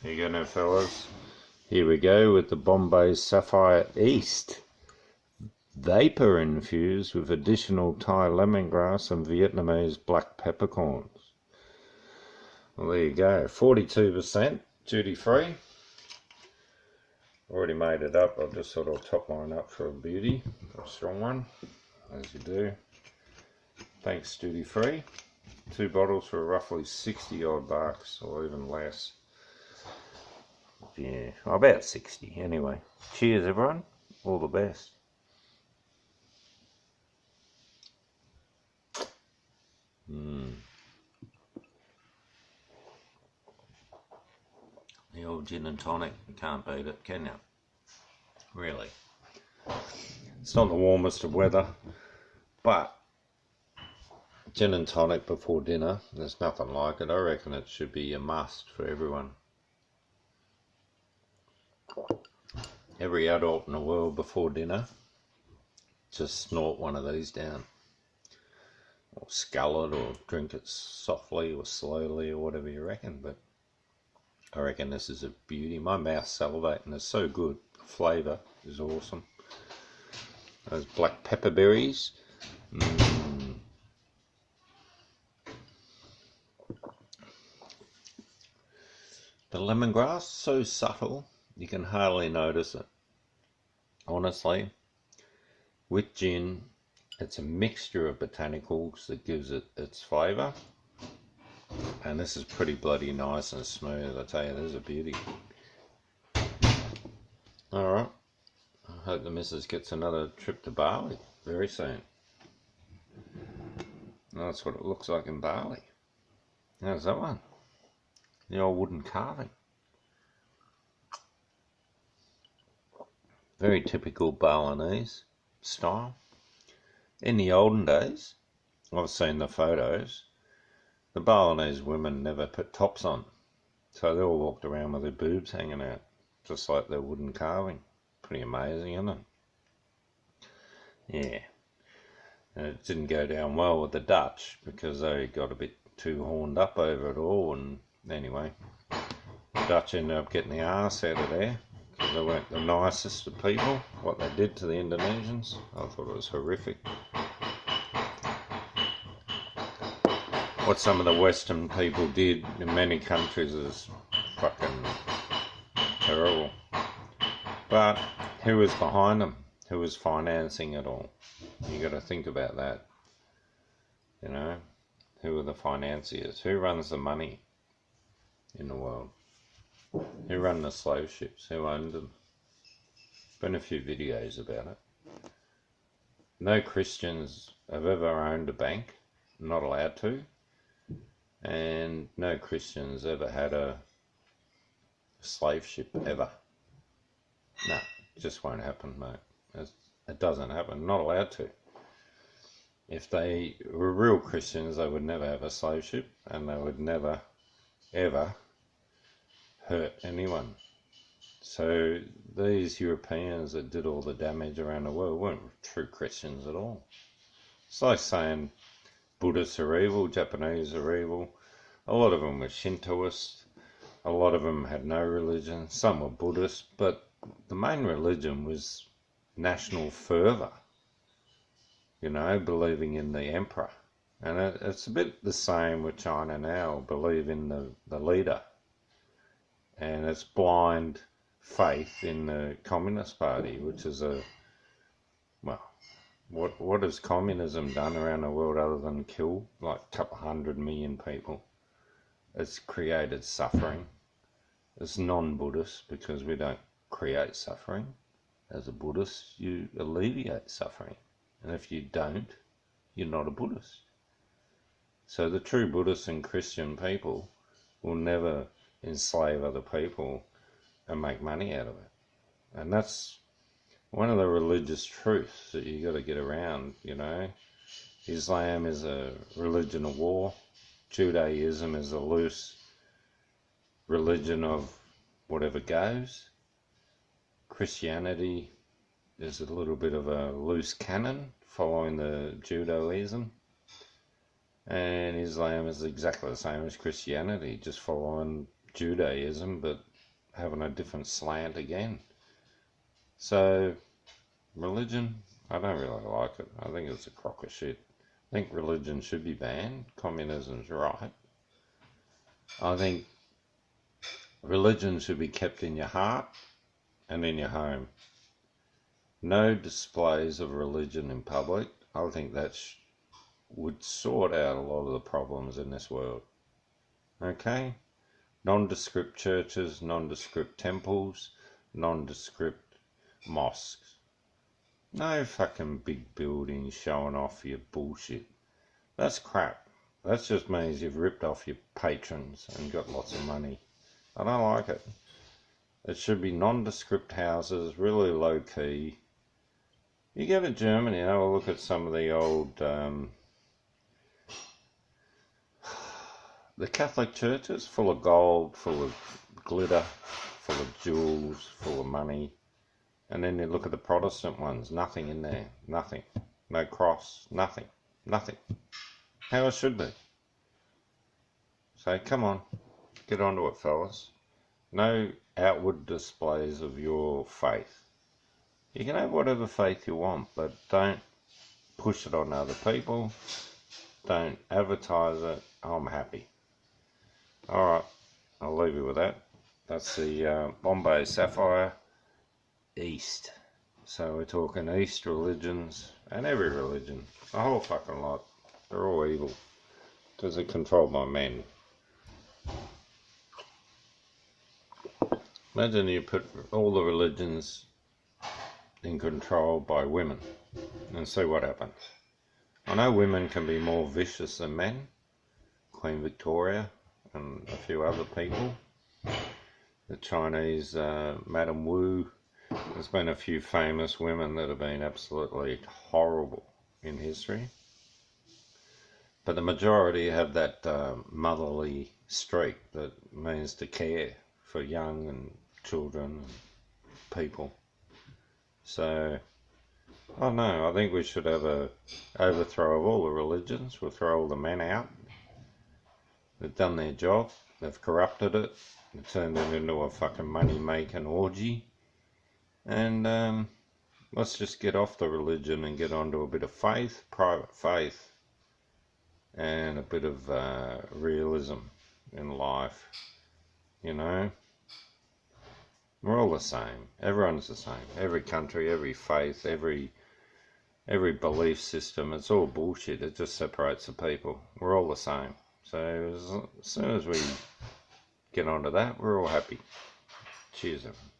Here you go now, fellas. Here we go with the Bombay Sapphire East. Vapor infused with additional Thai lemongrass and Vietnamese black peppercorns. Well, there you go. 42% duty free. Already made it up. I'll just sort of top mine up for a beauty, for a strong one, as you do. Thanks, duty free. 2 bottles for roughly 60 odd bucks, or even less. Yeah, about 60 anyway. Cheers, everyone. All the best. The old gin and tonic, you can't beat it, can you? Really. It's not the warmest of weather, but gin and tonic before dinner, there's nothing like it. I reckon it should be a must for everyone. Every adult in the world before dinner, just snort one of these down. Or scull it, or drink it softly or slowly, or whatever you reckon, but I reckon this is a beauty. My mouth's salivating, it's so good. The flavour is awesome. Those black pepper berries. The lemongrass, so subtle, you can hardly notice it. Honestly, with gin, it's a mixture of botanicals that gives it its flavour. And this is pretty bloody nice and smooth, I tell you, there's a beauty. Alright, I hope the missus gets another trip to Bali very soon. That's what it looks like in Bali. How's that one? The old wooden carving. Very typical Balinese style. In the olden days, I've seen the photos, the Balinese women never put tops on. So they all walked around with their boobs hanging out, just like their wooden carving. Pretty amazing, isn't it? Yeah. And it didn't go down well with the Dutch because they got a bit too horned up over it all, and anyway, the Dutch ended up getting the arse out of there because they weren't the nicest of people. What they did to the Indonesians, I thought it was horrific. What some of the Western people did in many countries is fucking terrible. But who was behind them? Who was financing it all? You got to think about that. You know, who are the financiers? Who runs the money in the world? Who run the slave ships? Who owned them? Been a few videos about it. No Christians have ever owned a bank, not allowed to, and no Christians ever had a slave ship ever. No, it just won't happen, mate. It doesn't happen, not allowed to. If they were real Christians, they would never have a slave ship, and they would never, ever hurt anyone. So these Europeans that did all the damage around the world weren't true Christians at all. It's like saying Buddhists are evil, Japanese are evil. A lot of them were Shintoists. A lot of them had no religion. Some were Buddhists, but the main religion was national fervour. You know, believing in the emperor. And it's a bit the same with China now, believe in the leader. And it's blind faith in the Communist Party, which is what has communism done around the world other than kill like a couple 100 million people? It's created suffering. It's non-Buddhist because we don't create suffering. As a Buddhist, you alleviate suffering. And if you don't, you're not a Buddhist. So the true Buddhist and Christian people will never enslave other people and make money out of it. And that's one of the religious truths that you got to get around, you know. Islam is a religion of war. Judaism is a loose religion of whatever goes. Christianity is a little bit of a loose cannon following the Judaism. And Islam is exactly the same as Christianity, just following Judaism, but having a different slant again. So, religion, I don't really like it. I think it's a crock of shit. I think religion should be banned. Communism's right. I think religion should be kept in your heart and in your home. No displays of religion in public. I think that would sort out a lot of the problems in this world. Okay? Nondescript churches, nondescript temples, nondescript mosques. No fucking big buildings showing off your bullshit. That's crap. That just means you've ripped off your patrons and got lots of money. I don't like it. It should be nondescript houses, really low key. You go to Germany, have a look at some of the old the Catholic churches, full of gold, full of glitter, full of jewels, full of money. And then you look at the Protestant ones, nothing in there, nothing. No cross, nothing, nothing. How it should be. So come on, get onto it, fellas. No outward displays of your faith. You can have whatever faith you want, but don't push it on other people. Don't advertise it. I'm happy. Alright, I'll leave you with that. That's the Bombay Sapphire East. So we're talking East religions and every religion. The whole fucking lot. They're all evil. Because they're controlled by men. Imagine you put all the religions in control by women and see what happens. I know women can be more vicious than men. Queen Victoria and a few other people. The Chinese Madame Wu. There's been a few famous women that have been absolutely horrible in history. But the majority have that motherly streak that means to care for young and children and people. So, I don't know, I think we should have a overthrow of all the religions. We'll throw all the men out. They've done their job. They've corrupted it. They've turned it into a fucking money-making orgy. And let's just get off the religion and get onto a bit of faith, private faith, and a bit of realism in life. You know? We're all the same. Everyone's the same. Every country, every faith, every belief system, it's all bullshit. It just separates the people. We're all the same. So as soon as we get onto that, we're all happy. Cheers, everyone.